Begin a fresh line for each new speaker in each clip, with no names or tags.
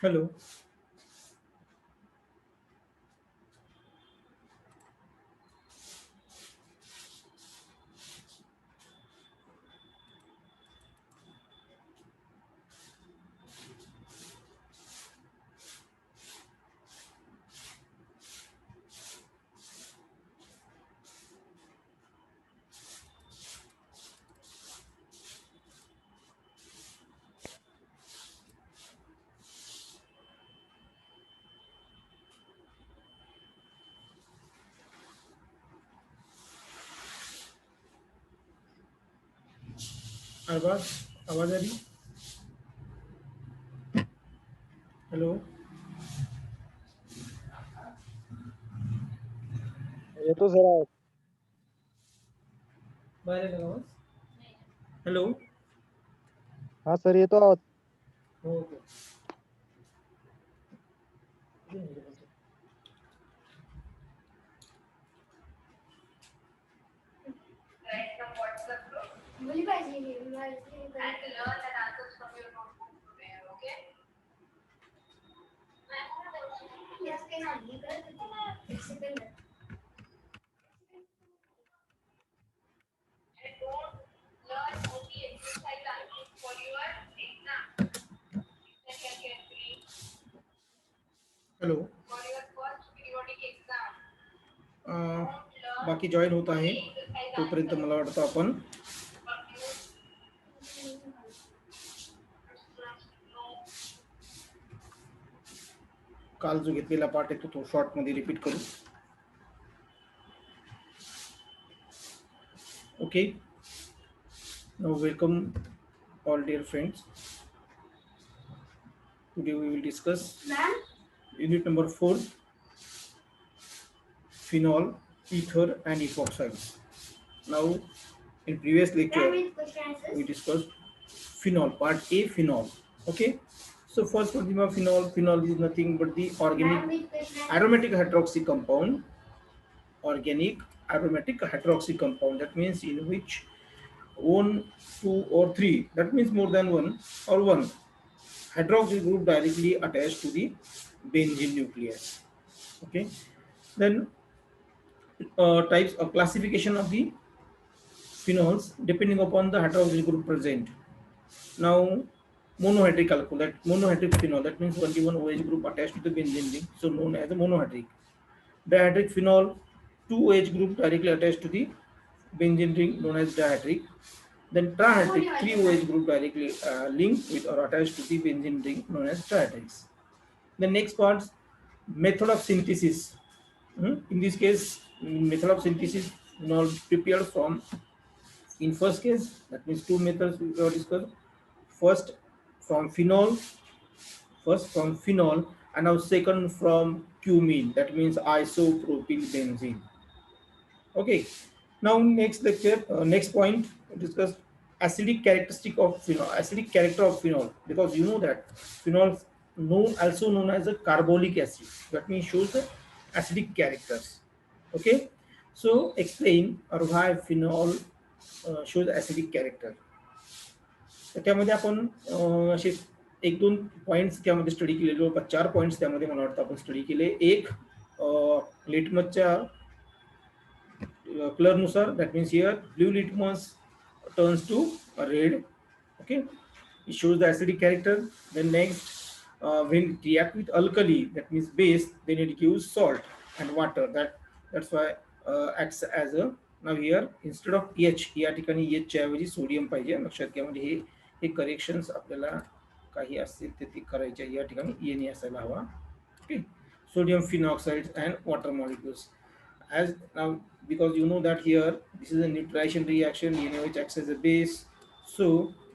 Hello. आवाज आवाज आ रही? हेलो।
येतो सर आवाज.
बाहेर आहे का आवाज? हेलो.
हा सर येतो आवाज.
हो हो. हेलो. बाकी जॉईन होत आहे तोपर्यंत मला वाटतं आपण काल जो घेतलेला पाठ आहे तो शॉर्ट मध्ये रिपीट करू. Okay. Now welcome all dear friends. Today we will discuss unit number 4, phenol, ether and epoxides. Now in previous lecture we discussed phenol, part A, phenol. Okay. So first one of phenol. Phenol is nothing but the organic aromatic hydroxy compound. Organic aromatic hydroxy compound, that means in which one, two or three, that means more than one or one hydroxyl group directly attached to the benzene nucleus. Okay. Then types of classification of the phenols depending upon the hydroxyl group present. Now monohydric alcohol, that monohydric phenol, that means only one OH group attached to the benzene ring, so known as a monohydric. Dihydric phenol, two OH group directly attached to the benzene ring, known as dihydric. Then trihydric, three OH group directly linked with or attached to the benzene ring, known as trihydrics. The next part, method of synthesis. In this case, method of synthesis phenol prepared from, in first case, that means two methods we have discussed. First from phenol, and now second from cumene, that means isopropyl benzene. Okay. Now next lecture, next point, discuss acidic characteristic of phenol, acidic character of phenol, because you know that phenol also known as a carbolic acid, that means shows the acidic characters. Okay. So explain or why phenol shows acidic character. तर त्यामध्ये आपण असे एक दोन points त्यामध्ये study केले, जवळपास 4 points त्यामध्ये मला वाटतं आपण स्टडी केले. एक लिटमसच्या color नुसार, that means here blue litmus turns to red. Okay, it shows the acidic character. Then next, when it react with alkali, that means base, then it gives salt and water. That's why acts as a, now here instead of H या ठिकाणी H च्या ऐवजी sodium पाहिजे. लक्षात घ्या, म्हणजे हे corrections आपल्याला काही असतील ते करायचे. या ठिकाणी E असायला हवा. Okay, sodium phenoxides and water molecules. As now, because you know that here this is a neutralization reaction, NaOH acts as a base, so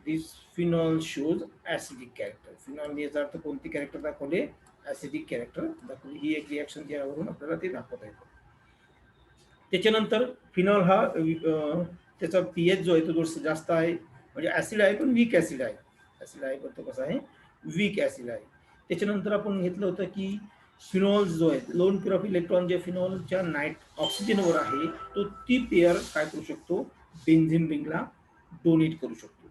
this phenol shows acidic character. Phenol ने याचा अर्थ कोणती character दाखवले? acidic character दाखवली. ही एक reaction त्यावरून आपल्याला ते दाखवता येतं. त्याच्यानंतर फिनॉल हा त्याचा पीएच जो आहे तो थोडासा जास्त आहे, म्हणजे ऍसिड आहे पण वीक ऍसिड आहे. ऍसिड आहे पण तो कसा आहे? वीक ऍसिड आहे. त्याच्यानंतर आपण घेतलं होतं की फिनॉल जो आहे, लोन पेअर ऑफ इलेक्ट्रॉन जे फिनॉलच्या नाईट ऑक्सिजनवर आहे, तो ती पेअर काय करू शकतो? बेन्झीन रिंगला डोनेट करू शकतो.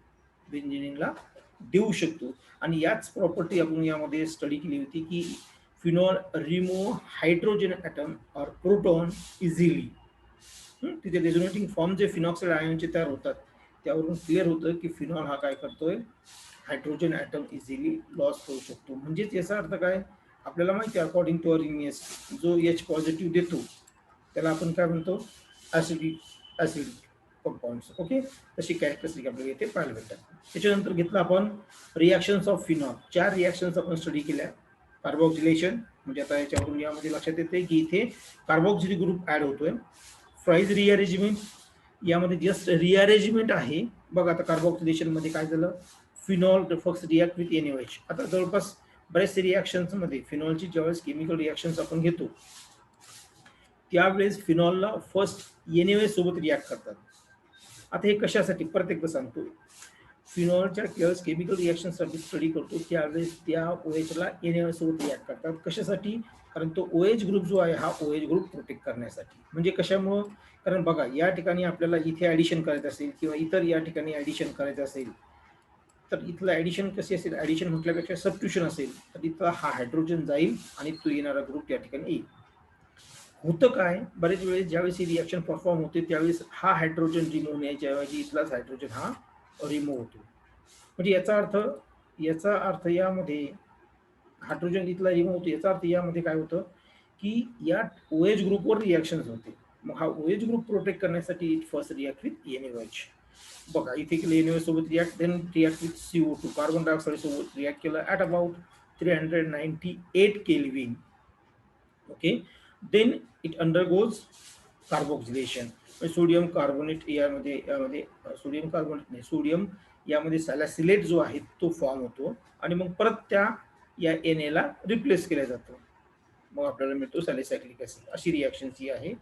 बेन्झीन रिंगला देऊ शकतो. आणि याच प्रॉपर्टी आपण यामध्ये स्टडी केली होती की phenol remove hydrogen atom or proton easily. तिथे रेझोनेटिंग फॉर्म जे फिनॉक्साइड आयनचे तयार होतात त्यावरून क्लिअर होतं की फिनॉल हा काय करतोय, हायड्रोजन ॲटम इझिली लॉस करू शकतो. म्हणजेच याचा अर्थ काय, आपल्याला माहिती आहे अकॉर्डिंग टू अवर इमेज जो H पॉझिटिव्ह देतो त्याला आपण काय म्हणतो, ॲसिडिक कंपाऊंड्स. ओके, तशी कॅरेक्टरिस्टिक आपल्याला इथे पाहायला भेटतात. त्याच्यानंतर घेतलं आपण रिॲक्शन्स ऑफ फिनॉल. 4 रिॲक्शन्स आपण स्टडी केल्या. कार्बोक्सिलेशन, म्हणजे आता याच्यावरून यामध्ये लक्षात येते की इथे कार्बोक्सिलिक ग्रुप ॲड होतोय. फ्राईज रिअरेंजमेंट, यामध्ये जस्ट रिअरेंजमेंट आहे. बघा आता कार्बोक्सिलेशन मध्ये काय झालं, फिनॉल फक्त रिॲक्ट विथ NaOH. आता जवळपास बरेचसे रिॲक्शन्स मध्ये फिनॉलची ज्यावेळेस केमिकल रिॲक्शन्स आपण घेतो त्यावेळेस फिनॉलला फर्स्ट NaOH सोबत रिॲक्ट करतात. आता हे कशासाठी, परत एकदा सांगतो, फिनॉलच्या ज्यावेळेस केमिकल रिॲक्शनसाठी स्टडी करतो त्यावेळेस त्या OHला NaOH सोबत रिॲक्ट करतात. कशासाठी, कारण तो OH ग्रुप जो आहे हा OH ग्रुप प्रोटेक्ट करण्यासाठी. म्हणजे कशामुळं, कारण बघा या ठिकाणी आपल्याला इथे ॲडिशन करायचं असेल किंवा इतर या ठिकाणी ॲडिशन करायचं असेल तर इथलं ॲडिशन कशी असेल, ॲडिशन म्हटल्यापेक्षा सबस्टिट्यूशन असेल तर इथला हा हायड्रोजन जाईल आणि तो येणारा ग्रुप या ठिकाणी येईल. होतं काय, बरेच वेळेस ज्यावेळेस ही रिॲक्शन परफॉर्म होते त्यावेळेस हा हायड्रोजन रिमूव्ह होण्याच्या ऐवजी इथलाच हायड्रोजन हा रिमूव्ह होतो. म्हणजे याचा अर्थ यामध्ये हायड्रोजन इथला रिमूव्ह होतो, याचा अर्थ यामध्ये काय होतं की या OH ग्रुपवर रिॲक्शन होते. मग हा OH ग्रुप प्रोटेक्ट करण्यासाठी फर्स्ट रिॲक्ट विथ NaOH. बघा इथे केलं NaOH सोबत react, then react with CO2, carbon dioxide सोबत रिॲक्ट केलं at about 398 kelvin. Okay, then it undergoes carboxylation. Sodium carbonate यामध्ये सोडियम कार्बोनेट नाही, सोडियम यामध्ये सॅलिसिलेट जो आहे तो फॉर्म होतो आणि मग परत त्या या Na रिप्लेस केल्या जातो. मग आपल्याला मिळतो सॅलिसायक्लिक ऍसिड. अशी रिॲक्शन ही आहे.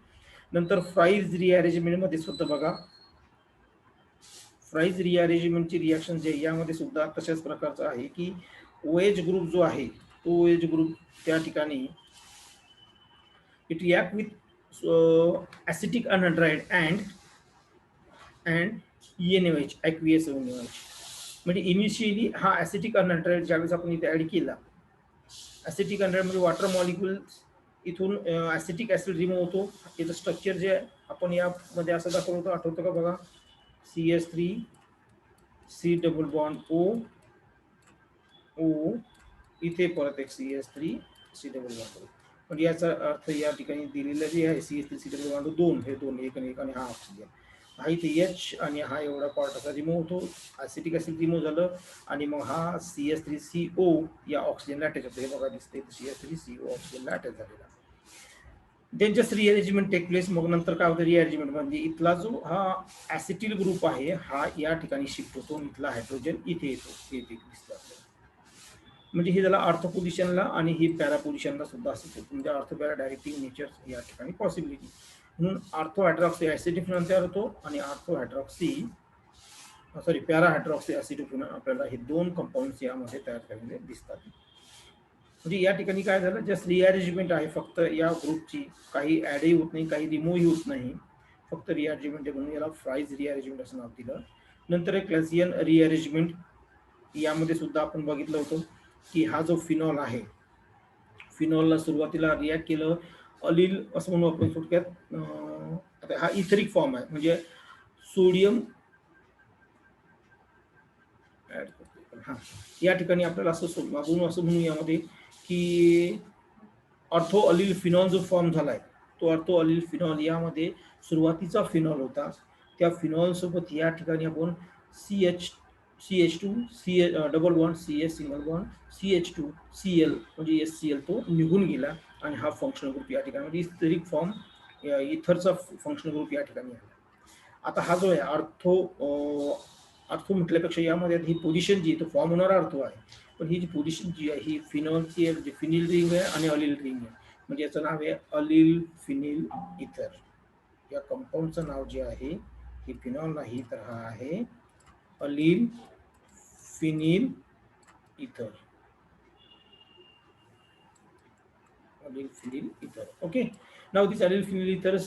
नंतर फ्राईज रिअरेंजमेंटमध्ये सुद्धा बघा, फ्राईज रिअरेंजमेंटची रिॲक्शन जे यामध्ये सुद्धा तशाच प्रकारचं आहे की OH ग्रुप जो आहे तो OH ग्रुप त्या ठिकाणी it react with acetic anhydride and NaOH, aqueous NaOH. म्हणजे इनिशियली हा ॲसिटिक अनहायड्राइड ज्यावेळेस आपण इथे ॲड केला, ॲसिटिक अनहायड्राइड म्हणजे वॉटर मॉलिक्युल्स इथून ॲसिटिक ॲसिड रिमूव्ह होतो. याचं स्ट्रक्चर जे आपण यामध्ये असं दाखवलं होतं, आठवतं का बघा, CH3 C double bond O इथे परत एक CH3 C double bond O. म्हणजे याचा अर्थ या ठिकाणी दिलेलं जे आहे CH3 C डबल बॉन्ड 2, हे दोन एक आणि हा ऑक्सिजन, हा इथे H आणि हा एवढा पार्ट असा रिमूव्ह होतो, ॲसिटिक ॲसिड रिमूव्ह झालं आणि मग हा CH3CO या ऑक्सिजनला अटॅच होतो. हे बघा दिसते CH3CO ऑक्सिजनला अटॅच झालेला. Then just rearrangement take place. मग नंतर काय होतं रिअरेंजमेंट म्हणजे इथला जो हा ॲसिटिल ग्रुप आहे हा या ठिकाणी शिफ्ट होतो, इथला हायड्रोजन इथे येतो, इथे दिसतं आपल्याला. म्हणजे हे झालं ऑर्थो पोझिशनला आणि ही पॅरा पोझिशनला सुद्धा असतं. म्हणजे ऑर्थो पॅरा डायरेक्टिंग नेचर या ठिकाणी पॉसिबिलिटी. म्हणून ऑर्थो हायड्रॉक्सी ॲसिडिफिनॉल तयार होतो आणि ऑर्थो हायड्रॉक्सी पॅरा हायड्रॉक्सी ॲसिडिफिनॉल आपल्याला हे दोन कंपाऊंड्स यामध्ये तयार झालेले दिसतात. म्हणजे या ठिकाणी काय झालं, जस्ट रिअरेंजमेंट आहे फक्त या ग्रुपची, काही ॲडही होत नाही, काही रिमूव्हही होत नाही, फक्त रिअरेंजमेंट आहे म्हणून याला फ्राईज रिअरेंजमेंट असं नाव दिलं. नंतर एक क्लासियन रिअरेंजमेंट, यामध्ये सुद्धा आपण बघितलं होतं की हा जो फिनॉल आहे, फिनॉलला सुरुवातीला रिॲक्ट केलं अलील असं म्हणू आपण थोडक्यात. आता हा इथरिक फॉर्म आहे, म्हणजे सोडियम हा या ठिकाणी आपल्याला असं म्हणू यामध्ये की ऑर्थो अलील फिनॉल जो फॉर्म झालाय तो ऑर्थो अलील फिनॉल यामध्ये सुरुवातीचा फिनॉल होता. त्या फिनॉल सोबत या ठिकाणी आपण CH2 double bond CH single bond CH2 Cl म्हणजे SCl तो निघून गेला आणि हा फंक्शनल ग्रुप या ठिकाणी म्हणजे इथरिक फॉर्म इथरचा फंक्शनल ग्रुप या ठिकाणी आला. आता हा जो आहे अर्थो म्हटल्यापेक्षा यामध्ये ही पोझिशन जी तो फॉर्म होणारा अर्थो आहे, पण ही जी पोझिशन जी आहे ही फिनॉलची आहे, फिनिल रिंग आहे आणि अलिल रिंग आहे. म्हणजे याचं नाव आहे अलिल फिनिल इथर. या कंपाऊंडचं नाव जे आहे हे फिनॉल नाही तर हा आहे अलिल फिनिल इथर. अलिल फिनिल इथर. Okay, now this allyl phenyl ethers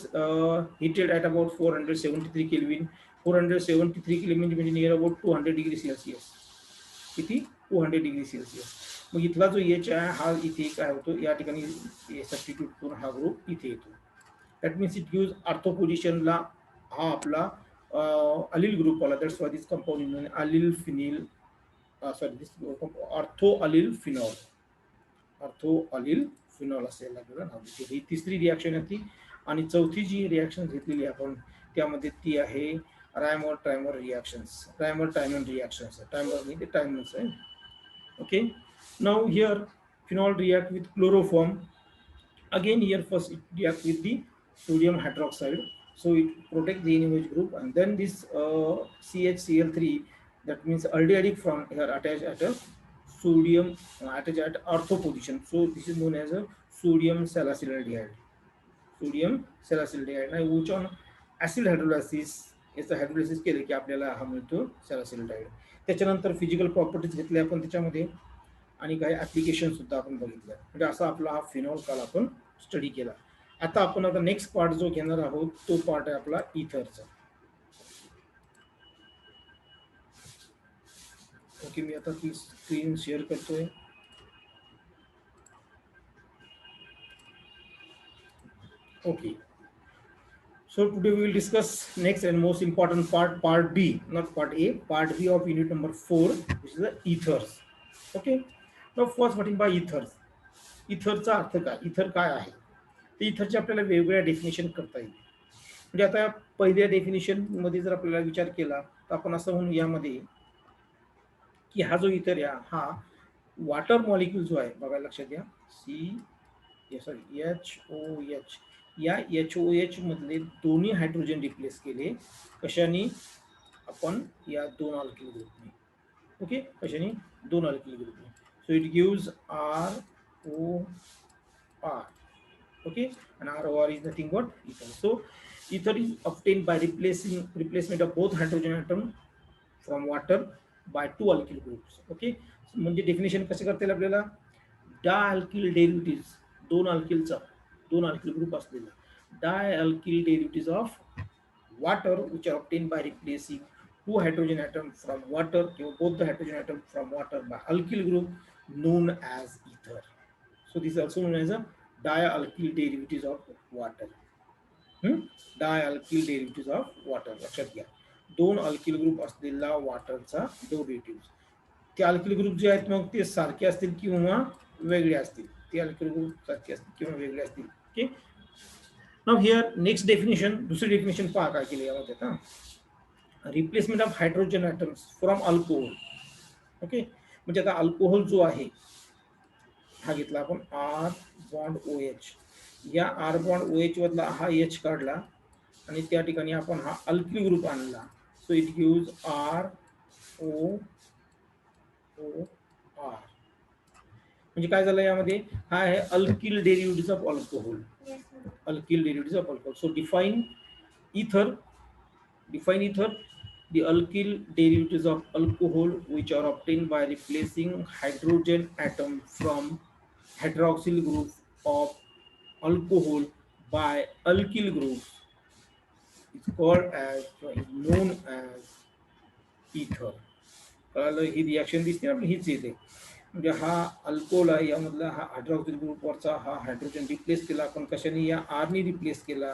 heated at about 473 Kelvin. 473 Kelvin म्हणजे near about 200 degrees Celsius. किती 200 डिग्री सेल्सिअस. मग इथला जो एच आहे हा इथे काय होतो या ठिकाणी सबस्टिट्यूट करून हा ग्रुप इथे येतो. That means it gives ortho पोझिशनला हा आपला अलील ग्रुप आला. That's why this compound allyl phenyl sorry this ortho allyl phenol. Ortho allyl phenol असेल आपल्याला नाव देते. ही तिसरी रिॲक्शन आहे ती. आणि चौथी जी रिॲक्शन घेतलेली आपण त्यामध्ये ती आहे Reimer Tiemann reactions. Reimer Tiemann reactions. टायमर म्हणजे टायमर्स आहे. Okay, now here phenol react with chloroform. Again here first it react with the sodium hydroxide, so it protect the NaOH group, and then this CHCl3, that means aldehyde from here attached at a sodium attached at ortho position, so this is known as a sodium salicylaldehyde. Sodium salicylaldehyde. Now which on acid hydrolysis याचं hydrolysis केले की आपल्याला हा मिळतो सॅलिसिलडाइड. त्याच्यानंतर physical properties घेतले आपण त्याच्यामध्ये आणि काही ऍप्लिकेशन सुद्धा आपण बघितलं. म्हणजे असा आपला हा फिनॉल काल आपण स्टडी केला. आता नेक्स्ट पार्ट जो घेणार आहोत तो पार्ट आहे आपला इथरचा. ओके, मी आता ती स्क्रीन शेअर करतोय. Okay, so today we will discuss next and most important part B, not part A, part B of unit number 4, which is the ethers. Okay, now first what is by ethers. इथरचा अर्थ काय, इथर काय आहे, ते इथरचे आपल्याला वेगवेगळ्या definition करता येईल. म्हणजे आता पहिल्या डेफिनेशन मध्ये जर आपल्याला विचार केला तर आपण असं म्हणू यामध्ये की हा जो इथर आहे हा वॉटर मॉलिक्यूल जो आहे बघा लक्षात घ्या HOH या HOH मधले दोन्ही हायड्रोजन रिप्लेस केले कशाने, आपण या दोन अल्किल ग्रुपने. ओके, कशाने, दोन अल्किल ग्रुपने. So it gives ROR. Okay, and ROR is nothing but ether. So ether is obtained by replacement of both hydrogen atom from water by two alkyl groups. Okay, म्हणजे definition कसे करता येईल आपल्याला, dialkyl derivative दोन alkyl group असलेला dialkyl derivative of water which are obtained by replacing two hydrogen atom from water, both the hydrogen atom from water by alkyl group known as ether. So this is also known as a dialkyl derivatives of water. Dialkyl derivatives of water. लक्षात घ्या, दोन alkyl group असलेला वॉटरचा derivative. ते alkyl group जे आहेत मग ते सारखे असतील किंवा वेगळे असतील. ते अल्किल ग्रुप सारखे असतील किंवा वेगळे असतील. Okay, now here next definition, दुसरी डेफिनेशन पहा काय केली यामध्ये आता, replacement of hydrogen atoms from alcohol. Okay, म्हणजे आता अल्कोहोल जो आहे हा घेतला आपण R बॉन्ड OH. या R बॉन्ड OH मधला हा H काढला आणि त्या ठिकाणी आपण हा अल्किल ग्रुप आणला. So it gives ROOR. म्हणजे काय झालं यामध्ये, हा आहे alkyl derivative of alcohol. Alkyl derivative of alcohol. So define ether, the alkyl derivatives of alcohol which are obtained by replacing hydrogen atom from hydroxyl group of alcohol by alkyl group is called as, is known as ether. कळालं, ही reaction दिसते आपली हीच येते. म्हणजे हा alcohol आहे यामधला हा हायड्रॉक्सिल ग्रुपवरचा हा हायड्रोजन रिप्लेस केला आपण कशाने, या आरने रिप्लेस केला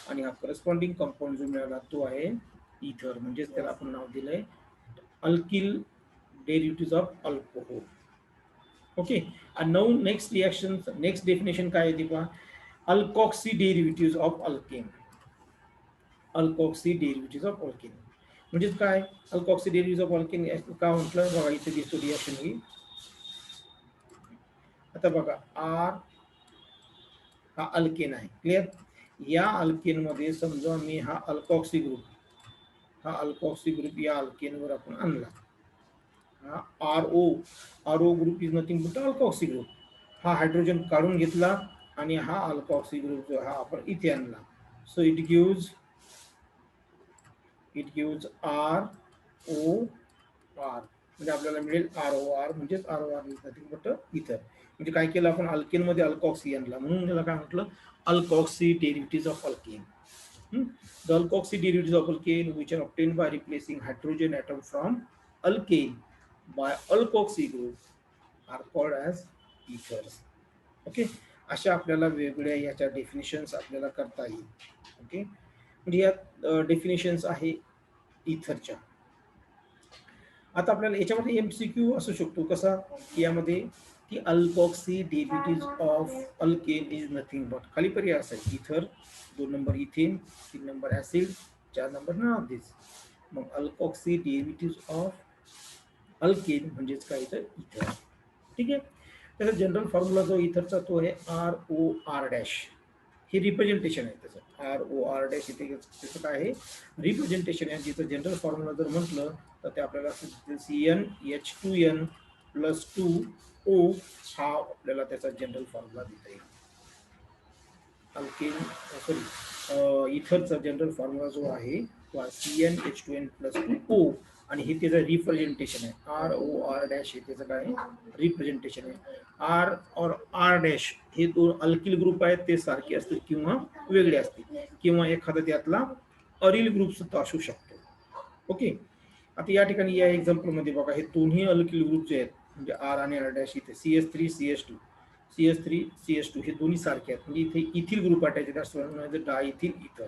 आणि हा करस्पॉन्डिंग कंपाऊंड जो मिळाला तो आहे इथर. म्हणजेच त्याला आपण नाव दिलंय alkyl derivative of alcohol. Okay, आणि now next reaction, next definition काय आहे ती पहा, alkoxy derivative of alkane. Alkoxy derivative of alkane म्हणजे काय, अल्कॉक्सी डेरिव्हेटिव्ह ऑफ अल्केन का म्हटलं बघा, इथे दिसतो रिॲक्शन ही. आता बघा R हा अल्केन आहे, क्लिअर. या अल्केन मध्ये समजा मी हा अल्कॉक्सी ग्रुप, या अल्केनवर आपण आणला. हा RO group is nothing but alkoxy group. हा हायड्रोजन काढून घेतला आणि हा अल्कॉक्सी ग्रुप जो हा आपण इथे आणला. So it gives ROR. म्हणजे आपल्याला मिळेल ROR, म्हणजेच ROR इज नथिंग बट इथर. म्हणजे काय केलं आपण, अल्केन मध्ये अल्कॉक्सी आणला म्हणून त्याला काय म्हटलं, alkoxy derivative of alkane. The alkoxy derivatives of alkane which are obtained by replacing hydrogen atom from alkane by alkoxy group are called as ethers. Okay, अशा आपल्याला वेगवेगळ्या याच्या डेफिनेशन्स आपल्याला करता येईल. ओके, म्हणजे या डेफिनेशन्स आहे इथरच्या. आता आपल्याला याच्यामध्ये एमसीक्यू असू शकतो कसा, की यामध्ये की alkoxy derivatives of alkane is nothing but, खाली पर्याय असा आहे ether, 2 number ethane, 3 number acid, 4 number none this. मग अल्कोक्सी डेरिव्हेटिव्ज ऑफ अल्केन म्हणजेच काय तर इथर. ठीक आहे, त्याचा जनरल फॉर्म्युला जो इथरचा तो आहे ROR डॅश. हे रिप्रेझेंटेशन आहे त्याचं, ROR डॅश इथे त्याचं काय आहे, रिप्रेझेंटेशन आहे. जिथं जनरल फॉर्म्युला जर म्हटलं तर ते आपल्याला CnH2n प्लस 2O हा आपल्याला त्याचा जनरल फॉर्म्युला देता येईल. अल्केन सॉरी इथरचा जनरल फॉर्म्युला जो आहे तो CnH2n प्लस 2O, आणि हे त्याचं रिप्रेझेंटेशन आहे. ROR डॅश हे त्याचं काय रिप्रेझेंटेशन आहे. R और R डॅश हे दोन अल्किल ग्रुप आहेत, ते सारखे असतील किंवा वेगळे असतील, किंवा एखादा त्यातला अरिल ग्रुप सुद्धा असू शकतो. ओके, आता या ठिकाणी या एक्झाम्पल मध्ये बघा, हे दोन्ही अल्किल ग्रुप जे आहेत म्हणजे R आणि R डॅश, इथे CH3 CH2 CH3 CH2 हे दोन्ही सारखे आहेत, म्हणजे इथे इथिल ग्रुप अटॅच आहे, डायइथिल इथर.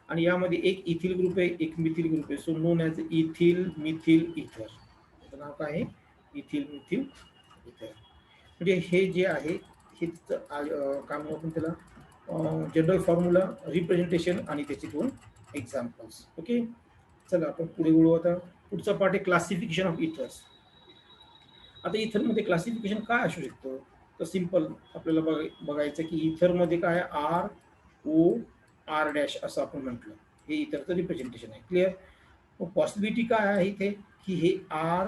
आणि यामध्ये एक इथिल ग्रुप आहे, एक मिथिल ग्रुप आहे, so non as ethyl methyl इथर. त्याचं नाव काय आहे, इथिल मिथिल इथर. म्हणजे हे जे आहे हे काय म्हणू आपण त्याला, जनरल फॉर्म्युला, रिप्रेझेंटेशन आणि त्याचे दोन एक्झाम्पल्स. ओके, चला आपण पुढे बोलू. आता पुढचा पार्ट आहे क्लासिफिकेशन ऑफ इथर्स. आता इथरमध्ये क्लासिफिकेशन काय असू शकतं, तर सिंपल आपल्याला बघायचं की इथरमध्ये काय ROR डॅश असं आपण म्हटलं, हे इथरचं रिप्रेझेंटेशन आहे. क्लिअर. मग पॉसिबिलिटी काय आहे इथे, की हे R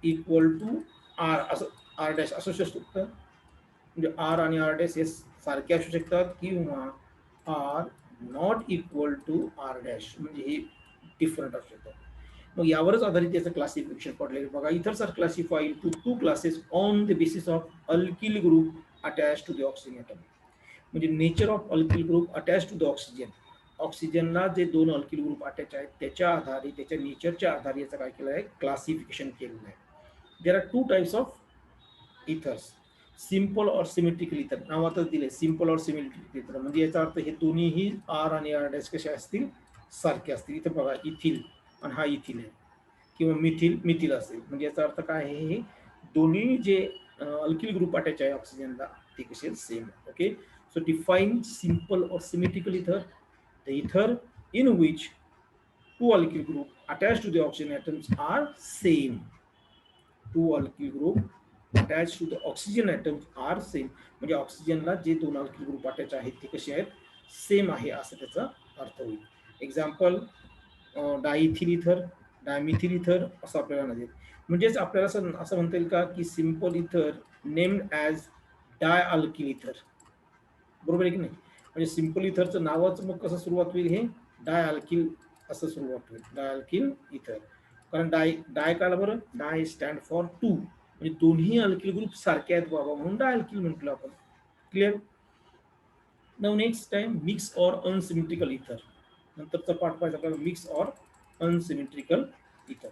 इक्वल टू R असं R डॅश असू शकतं, म्हणजे R आणि R डॅश हे सारखे असू शकतात, किंवा R not equal to R dash म्हणजे हे डिफरंट असू शकतात. मग यावरच आधारित त्याचं क्लासिफिकेशन पडलेलं बघा. Ethers are classified to 2 classes on the basis of alkyl group attach to the oxygen atom. म्हणजे nature of alkyl group attach to the oxygen. ऑक्सिजनला जे दोन अल्किल ग्रुप अटॅच आहेत त्याच्या आधारे, त्याच्या नेचरच्या आधारे याचं काय केलं आहे, क्लासिफिकेशन केलेलं आहे. There are 2 types of ethers, simple और सिमेट्रिकल इथर. नावातच दिले सिंपल और सिमेट्रिकल इथर, म्हणजे याचा अर्थ हे दोन्हीही R आणि R डॅश कसे असतील, सारखे असतील. इथे बघा इथिल आणि हा इथिल आहे, किंवा मिथिल मिथिल असेल, म्हणजे याचा अर्थ काय आहे, हे दोन्ही जे अल्किल ग्रुप अटॅच आहे ऑक्सिजनला ते कसे same. Okay, so define simple और सिमेट्रिकल इथर, द इथर in which 2 alkyl group attached to the oxygen atoms are same. 2 alkyl group attached to the oxygen atoms are same, म्हणजे ऑक्सिजनला जे दोन अल्किल ग्रुप अटॅच आहेत ते कसे आहेत, सेम आहे असं त्याचा अर्थ होईल. एक्झाम्पल डायइथिल इथर, डायमिथिल इथर असं आपल्याला नाही. म्हणजेच आपल्याला असं म्हणता येईल का, की सिंपल इथर नेम्ड ॲज डाय अल्किल इथर. बरोबर आहे की नाही, म्हणजे सिंपल इथरचं नावाच मग कसं सुरुवात होईल, हे डाय अल्किल असं सुरुवात होईल, डाय अल्किल इथर. कारण डाय काय बरं, डाय स्टँड फॉर 2, म्हणजे दोन्ही अल्किल ग्रुप सारखे आहेत बाबा म्हणून डाय अल्किल म्हटलं आपण. Clear. Now next time mix और अनसिमेट्रिकल इथर. नंतरचा पार्ट पाहिजे आपल्याला मिक्स और अनसिमेट्रिकल इथर.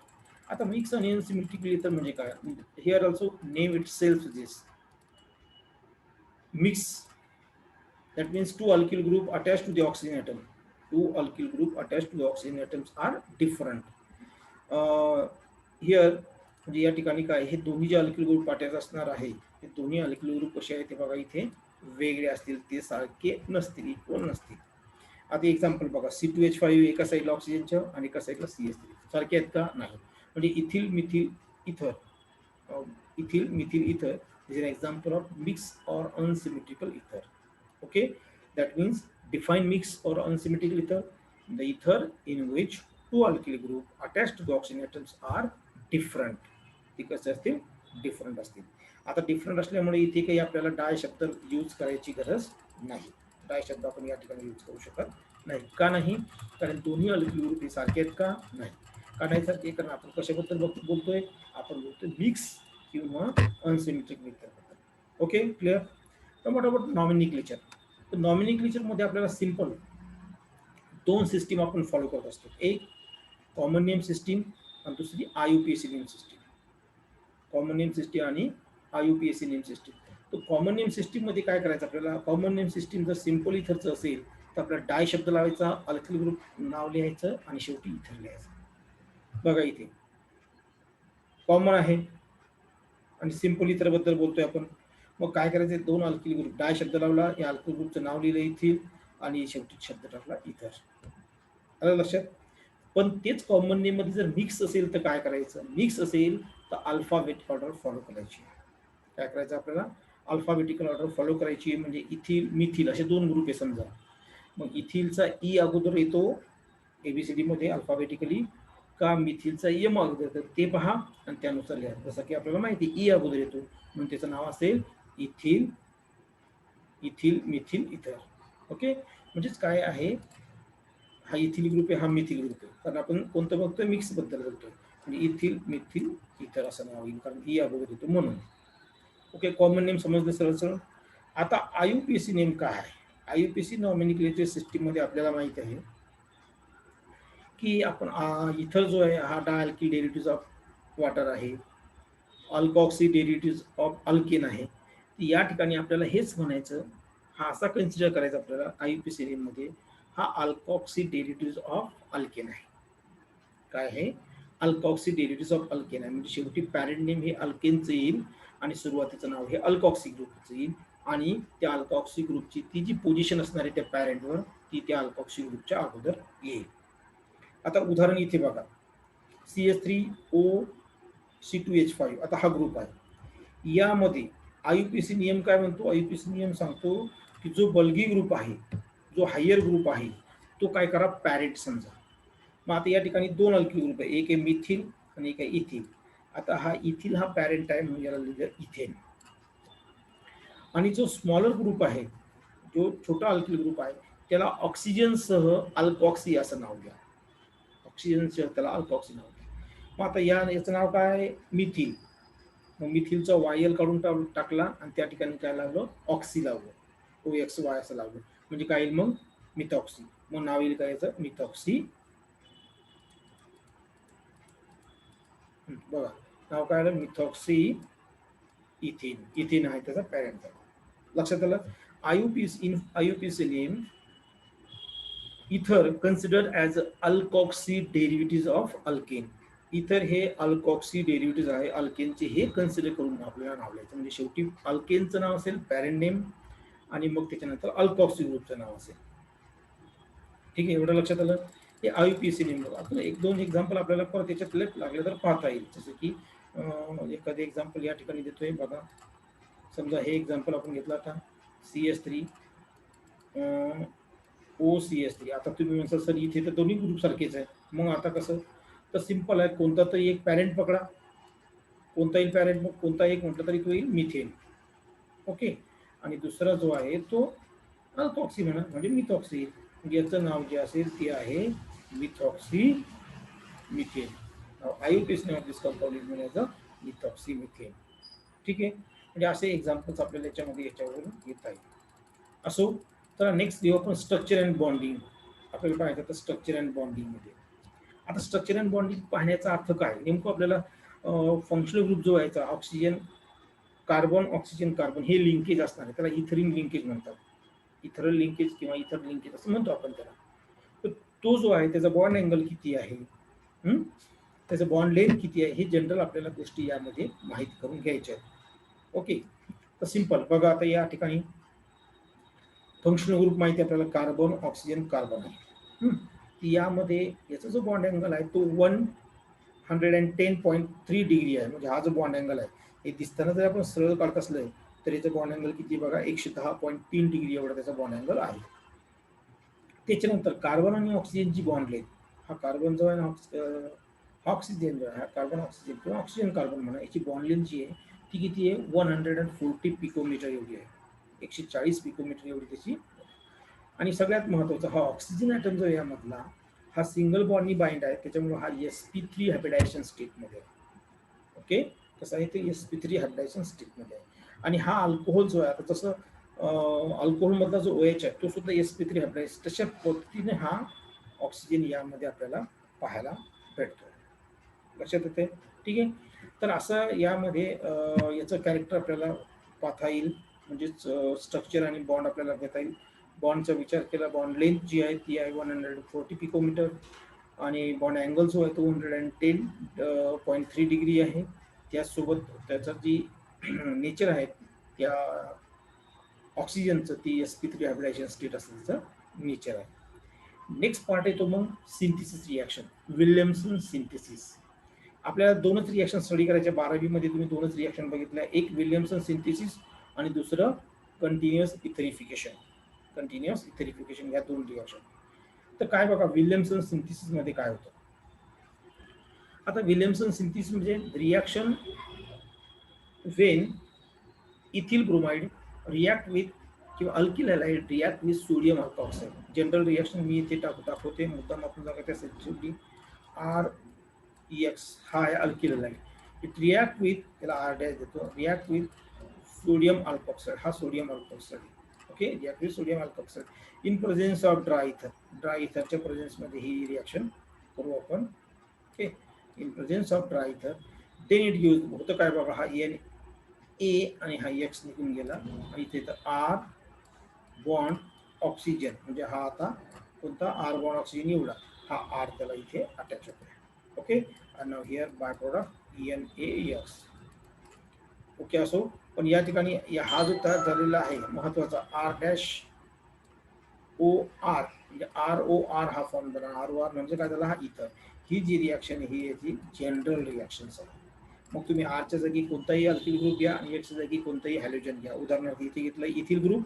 आता मिक्स आणि अनसिमेट्रिकल इथर म्हणजे काय, here also name it self this mix. That means 2 alkyl group attached to the oxygen atom. 2 alkyl group attached to the oxygen atoms are different. Here म्हणजे या ठिकाणी काय, हे दोन्ही जे अल्किल ग्रुप अटॅच असणार आहे, हे दोन्ही अल्किल ग्रुप कसे आहेत ते बघा, इथे वेगळे असतील, ते सारखे नसतील, इक्वल नसतील. आता एक्झाम्पल बघा, C2H5 एका साईडला ऑक्सिजनच्या आणि एका साईडला CH3, सारखे आहेत का, नाही. म्हणजे इथिल मिथिल इथर, इथिल मिथिल इथर is an example of mix और अनसिमेट्रिकल इथर. Okay, that means define mixed or unsymmetrical ether, the ether in which 2 alkyl group attached to the oxygen atoms are different. ते कसे असतील, different असतील. आता different असल्यामुळे इथे काही आपल्याला डाय शब्द यूज करायची गरज नाही. डाय शब्द आपण या ठिकाणी यूज करू शकत नाही. का नाही, कारण दोन्ही अल्किल ग्रुप हे सारखे आहेत का, नाही. का नाही सारखे, कारण आपण कशाबद्दल बोलतोय, आपण बोलतोय मिक्स किंवा अनसिमेट्रिक इथर बद्दल. Okay, clear. तर व्हॉट अबाउट नॉमिनिक्लेचर. तर नॉमिनिक्लेचरमध्ये आपल्याला सिंपल 2 सिस्टीम आपण फॉलो करत असतो, एक कॉमन नेम सिस्टीम आणि दुसरी IUPAC name system. Common name system आणि IUPAC नेम सिस्टीम. तर कॉमन नेम सिस्टीम मध्ये काय करायचं आपल्याला, कॉमन नेम सिस्टीम जर सिम्पल इथरचं असेल तर आपल्याला डाय शब्द लावायचा, अल्किल ग्रुप नाव लिहायचं आणि शेवटी इथर लिहायचं. बघा इथे कॉमन आहे आणि सिम्पल इथर बद्दल बोलतोय आपण. मग काय करायचं, दोन अल्किल ग्रुप, डाय शब्द लावला, या अल्किल ग्रुपचं नाव लिहिलं इथिल आणि शेवटी शब्द टाकला इथर. आलं लक्षात. पण तेच कॉमन नेम मध्ये जर मिक्स असेल तर काय करायचं, मिक्स असेल तर अल्फाबेटिक ऑर्डर फॉलो करायची. काय करायचं आपल्याला, अल्फाबेटिकल ऑर्डर फॉलो करायची. म्हणजे इथिल मिथिल असे दोन ग्रुप आहे समजा, मग इथिलचा ई अगोदर येतो ABCD मध्ये अल्फाबेटिकली का मिथिलचा एम अगोदर येतो ते पहा आणि त्यानुसार लिहा. जसं की आपल्याला माहिती ई अगोदर येतो म्हणून त्याचं नाव असेल इथिल, इथिल मिथिल इथर. ओके, म्हणजेच काय आहे, हा इथिल ग्रुप आहे, हा मिथिल ग्रुप आहे, कारण आपण कोणतं बघतोय, मिक्स बद्दल बोलतोय. म्हणजे इथिल मिथिल इथर असं नाव येईल कारण ई अगोदर येतो म्हणून. ओके, कॉमन नेम समजलं सरळ सरळ. आता IUPAC नेम काय आहे. IUPAC नॉमिनिक्लेचर सिस्टीम मध्ये आपल्याला माहिती आहे की आपण इथर जो आहे हा डायल्किल डेरिव्हेटिव्ह ऑफ वॉटर आहे, अल्कॉक्सी डेरिव्हेटिव्ह ऑफ अल्केन आहे. या ठिकाणी आपल्याला हेच म्हणायचं, हा असा कन्सिडर करायचा आपल्याला IUPAC नेम मध्ये, हा अल्कॉक्सी डेरिव्हेटिव्ह ऑफ अल्केन आहे. काय आहे, अल्कॉक्सी डेरिव्हेटिव्ह ऑफ अल्केन आहे. म्हणजे शेवटी पॅरेंट नेम हे अल्केनचं येईल आणि सुरुवातीचं नाव हे अल्कॉक्सी ग्रुपचं येईल आणि त्या अल्कॉक्सी ग्रुपची ती जी पोझिशन असणार आहे त्या पॅरेंटवर ती त्या अल्कॉक्सी ग्रुपच्या अगोदर येईल. आता उदाहरण इथे बघा, CH3OC2H5 आता हा ग्रुप आहे. यामध्ये IUPAC नियम काय म्हणतो, IUPAC नियम सांगतो की जो बल्गी ग्रुप आहे, जो हायर ग्रुप आहे तो काय करा, पॅरेंट समजा. मग आता या ठिकाणी दोन अल्किल ग्रुप आहे, एक आहे मिथिल आणि एक आहे इथिल. आता हा इथिल हा पॅरेंट आहे म्हणून याला लिहिलं इथेन. आणि जो स्मॉलर ग्रुप आहे, जो छोटा अल्किल ग्रुप आहे त्याला ऑक्सिजन सह अल्कॉक्सी असं नाव द्या. ऑक्सिजन सह त्याला अल्कॉक्सी नाव द्या. मग आता याचं नाव काय आहे, मिथिल. मग मिथिलचा YL काढून टाकला आणि त्या ठिकाणी काय लावलं, ऑक्सी लावलं, OXY असं लावलं. म्हणजे काय येईल मग, मिथॉक्सी. मग नाव येईल काय याचं, मिथॉक्सी. बघा नाव काय आलं, मिथॉक्सी इथिन. इथिन आहे त्याचा पॅरेंट. लक्षात आलं. IUPAC name ether considered as alkoxy derivative of alkane. Ether हे अल्कॉक्सी डेरिव्हेटिव्ह आहे अल्केनचे, हे कन्सिडर करून आपल्याला नाव लिहायचं. म्हणजे शेवटी अल्केनचं नाव असेल पॅरेंट नेम आणि मग त्याच्यानंतर अल्कॉक्सी ग्रुपचं नाव असेल. ठीक आहे, एवढं लक्षात आलं. हे IUPAC नेम. आपण एक दोन एक्झाम्पल आपल्याला परत त्याच्यात लागले तर पाहता येईल. जसं की एखादे एक्झाम्पल या ठिकाणी देतोय बघा. समजा हे एक्झाम्पल आपण घेतलं आता CH3OCH3. आता तुम्ही म्हणता सर इथे तर दोन्ही ग्रुप सारखेच आहे, मग आता कसं, तर सिंपल आहे, कोणता तरी एक पॅरेंट पकडा, कोणताही पॅरेंट, मग कोणता एक म्हटलं तरी तो येईल मिथेन. ओके, आणि दुसरा जो आहे तो अल्कॉक्सी म्हणा म्हणजे मिथॉक्सी. याचं नाव जे असेल ते आहे methoxy methane. IUPAC name of this compound is non as a methoxy methane. ठीक आहे, म्हणजे असे एक्झाम्पल्स आपल्याला याच्यावरून घेता येईल. असो, तर नेक्स्ट घेऊ आपण स्ट्रक्चर अँड बॉन्डिंग. आपल्याला पाहायचं तर स्ट्रक्चर अँड बॉन्डिंग मध्ये. आता स्ट्रक्चर अँड बॉन्डिंग पाहण्याचा अर्थ काय नेमकं, आपल्याला फंक्शनल ग्रुप जो आहे ऑक्सिजन कार्बन ऑक्सिजन कार्बन हे लिंकेज असणार आहे, त्याला इथरिन लिंकेज म्हणतात. इथरल लिंकेज किंवा इथर लिंकेज असं म्हणतो आपण त्याला. तर तो जो आहे त्याचा बॉन्ड अँगल किती आहे, त्याचं बॉन्ड लेंथ किती आहे, हे जनरल आपल्याला गोष्टी यामध्ये माहिती करून घ्यायच्या आहेत. ओके, तर सिंपल बघा, आता या ठिकाणी फंक्शनल ग्रुप माहिती आपल्याला कार्बन ऑक्सिजन कार्बन आहे. यामध्ये याचा जो बॉन्ड अँगल आहे तो 110.3 डिग्री आहे. म्हणजे हा जो बॉन्ड अँगल आहे हे दिसताना जर आपण सरळ काढत असलं तर याचा बॉन्ड अँगल किती बघा, 110.3 डिग्री एवढा त्याचा बॉन्ड अँगल आहे. त्याच्यानंतर कार्बन आणि ऑक्सिजनची बॉन्ड लेंथ, हा कार्बन जो आहे ना, ऑक्सिजन जो आहे, हा कार्बन ऑक्सिजन किंवा ऑक्सिजन कार्बन म्हणा, याची बॉन्ड लेंथ जी आहे ती किती आहे, 140 पिकोमीटर एवढी आहे. 140 पिकोमीटर एवढी त्याची. आणि सगळ्यात महत्त्वाचा हा ऑक्सिजन ॲटम जो यामधला हा सिंगल बॉन्डनी बाइंड आहे, त्याच्यामुळे हा sp3 हायब्रिडायझेशन स्टेटमध्ये आहे. ओके, कसं आहे ते sp3 हायब्रिडायझेशन स्टेटमध्ये आहे. आणि हा अल्कोहोल जो आहे, आता जसं अल्कोहोल मधला जो OH आहे तो सुद्धा sp3 हायब्रिडायझेशन, तशा पद्धतीने हा ऑक्सिजन यामध्ये आपल्याला पाहायला भेटतो. लक्षात येते. ठीक आहे, तर असं यामध्ये याचं कॅरेक्टर आपल्याला पाहता येईल, म्हणजेच स्ट्रक्चर आणि बॉन्ड आपल्याला घेता येईल. बॉन्डचा विचार केला, बॉन्ड लेंथ जी आहे ती आहे 140 पिकोमीटर आणि बॉन्ड अँगल जो आहे तो 110.3 डिग्री आहे. त्याचसोबत त्याचा जी नेचर आहे त्या ऑक्सिजनचं ती sp3 हायब्रिडायझेशन स्टेट असं त्याचं नेचर आहे. नेक्स्ट पार्ट येतो मग सिंथेसिस रिॲक्शन, विल्यमसन सिंथेसिस. आपल्याला दोनच रिॲक्शन स्टडी करायच्या 12वी मध्ये, तुम्ही दोनच रिॲक्शन बघितल्या, एक विल्यमसन सिंथेसिस आणि दुसरं कंटिन्युअस इथरिफिकेशन. कंटिन्युअस इथरिफिकेशन या दोन रिॲक्शन. तर काय बघा विल्यमसन सिंथेसिस मध्ये काय होतं. आता विल्यमसन सिंथेसिस म्हणजे reaction when ethyl bromide react with किंवा alkyl halide react with sodium alkoxide. General reaction मी इथे दाखवते, मुद्दाम आपण बघा त्यासाठी REX हा आहे alkyl halide. It react with, त्याला R डॅश देतो, रिॲक्ट विथ सोडियम अल्कॉक्साइड, हा sodium alkoxide. Okay, react with sodium alkoxide in presence of dry ether. Dry इथरच्या प्रेझेन्समध्ये ही रिॲक्शन करू आपण. Okay, in presence of dry इथर. देन इट यूज होतं काय बघा, हा एन ए आणि हा एक्स निघून गेला आणि इथे आर बॉन्ड ऑक्सिजन, म्हणजे हा आता कोणता आर बॉन्ड ऑक्सिजन एवढा, हा आर त्याला इथे अटॅच होतो. ओके, आणि now here by product NaX. Okay असो, पण या ठिकाणी हा जो तयार झालेला आहे महत्वाचा आर डॅश ओ आर, म्हणजे ROR हा फॉर्म झाला. ROR म्हणजे काय झाला, हा इथर. ही जी रिॲक्शन आहे ही याची जनरल रिॲक्शन्स आहे. मग तुम्ही आरच्या जागी कोणताही अल्किल ग्रुप घ्या आणि एक्सच्या जागी कोणताही हॅलोजन घ्या. उदाहरणार्थ इथे घेतलं इथिल ग्रुप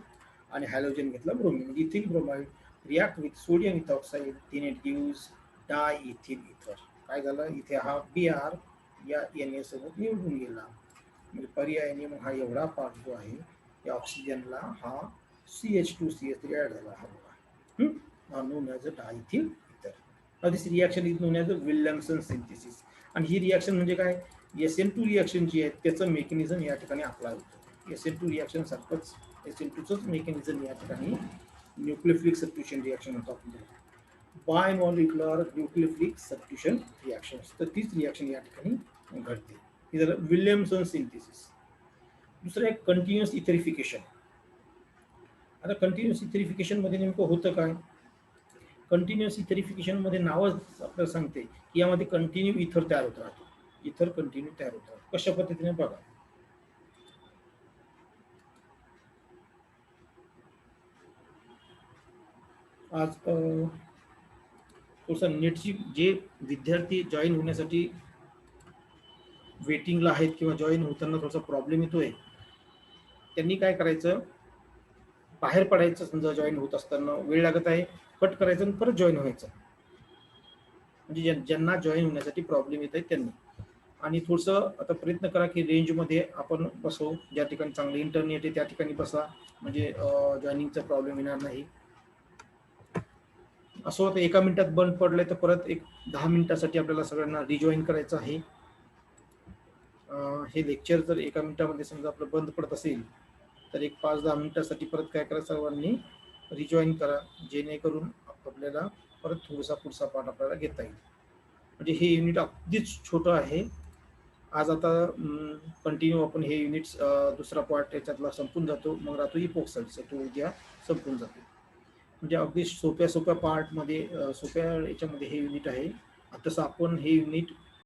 आणि हॅलोजन घेतला ब्रोमिन. म्हणजे ethyl bromide react with sodium ethoxide, then it gives diethyl ether. काय झालं, इथे हा Br या Na सोबत निवडून गेला, म्हणजे पर्यायाने मग हा एवढा पार्ट जो आहे या ऑक्सिजनला हा CH2CH3 ऍड झाला, हा बघा, known as a diethyl ether. Now this reaction is known as a Williamson synthesis. आणि ही रिॲक्शन म्हणजे काय, SN2 रिॲक्शन जी आहे त्याचं मेकॅनिझम या ठिकाणी अप्लाय होतं. SN2 रिॲक्शन सारखंच SN2चंच मेकॅनिझम या ठिकाणी न्यूक्लियोफिलिक सबस्टिट्यूशन रिॲक्शन होतं आपल्याला, बायमॉलिक्युलर न्यूक्लियोफिलिक सबस्टिट्यूशन रिॲक्शन. तर तीच रिॲक्शन या ठिकाणी घडते. हे झालं विल्यमसन सिंथेसिस. दुसरं एक कंटिन्युअस इथरिफिकेशन. आता कंटिन्युअस इथरिफिकेशन मध्ये नेमकं होतं काय, कंटिन्युअस इथरिफिकेशन मध्ये नावच आपल्याला सांगते की यामध्ये कंटिन्यू इथर तयार होत राहतो. इथर कंटिन्यू तयार होत राहतो. कशा पद्धतीने बघा, आज थोडंसं नेटची जे विद्यार्थी जॉईन होण्यासाठी वेटिंगला आहेत किंवा जॉईन होताना थोडासा प्रॉब्लेम येतोय, त्यांनी काय करायचं, बाहेर पडायचं. समजा जॉईन होत असताना वेळ लागत आहे, कट करायचं आणि परत जॉईन व्हायचं. म्हणजे ज्यांना जॉईन होण्यासाठी प्रॉब्लेम येत आहे त्यांनी. आणि थोडंसं आता प्रयत्न करा की रेंजमध्ये आपण बसू, ज्या ठिकाणी चांगलं इंटरनेट आहे त्या ठिकाणी बसा, म्हणजे जॉईनिंगचा प्रॉब्लेम येणार नाही. असं होतं 1 मिनिटात बंद पडलंय तर परत एक 10 मिनिटासाठी आपल्याला सगळ्यांना रिजॉईन करायचं आहे. हे लेक्चर जर 1 मिनिटामध्ये समजा आपलं बंद पडत असेल तर एक 5-10 मिनिटासाठी परत काय करा, सर्वांनी रिजॉईन करा, जेणेकरून आपल्याला परत थोडासा पुढचा पाठ आपल्याला घेता येईल. म्हणजे हे युनिट अगदीच छोटं आहे. आज आता कंटिन्यू आपण हे युनिट्स दुसरा पार्ट याच्यातला संपून जातो, मग राहतो इपोक्साइडचा, तो उद्या संपून जातो. म्हणजे अगदी सोप्या पार्टमध्ये सोप्या याच्यामध्ये हे युनिट आहे. तसं आपण हे युनिट